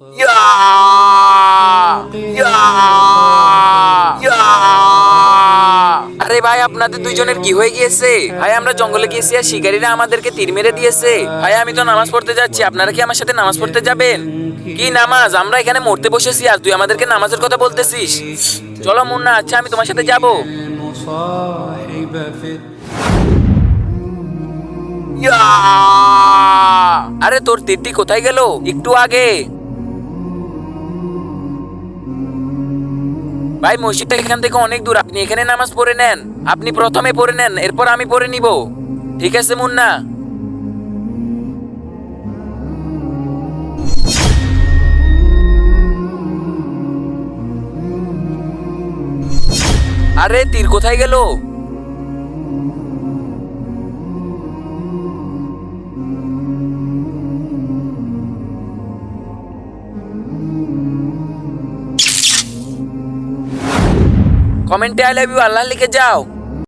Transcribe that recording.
ইয়া! ইয়া! ইয়া! আরে ভাই, আপনাদের দুইজনের কি হয়ে গিয়েছে? ভাই, আমরা জঙ্গলে গিয়েছি আর শিকারীরা আমাদেরকে তীর মেরে দিয়েছে। ভাই, আমি তো নামাজ পড়তে যাচ্ছি, আপনারা কি আমার সাথে নামাজ পড়তে যাবেন? কি নামাজ? আমরা এখানে মরতে বসেছি আর তুই আমাদেরকে নামাজের কথা বলতেছিস? চলো মুন্না, আচ্ছা আমি তোমার সাথে যাব। ইয়া! আরে তোর তীরটি কোথায় গেল? একটু আগে। ভাই, মসজিদটা এখান থেকে অনেক দূর, আপনি এখানে নামাজ পড়ে নেন। আপনি প্রথমে পড়ে নেন, এরপর আমি পড়ে নিব। ঠিক আছে মুন্না? আরে তীর কোথায় গেল? কমেন্টে আই লাভ ইউ আল্লাহ লিখে যাও।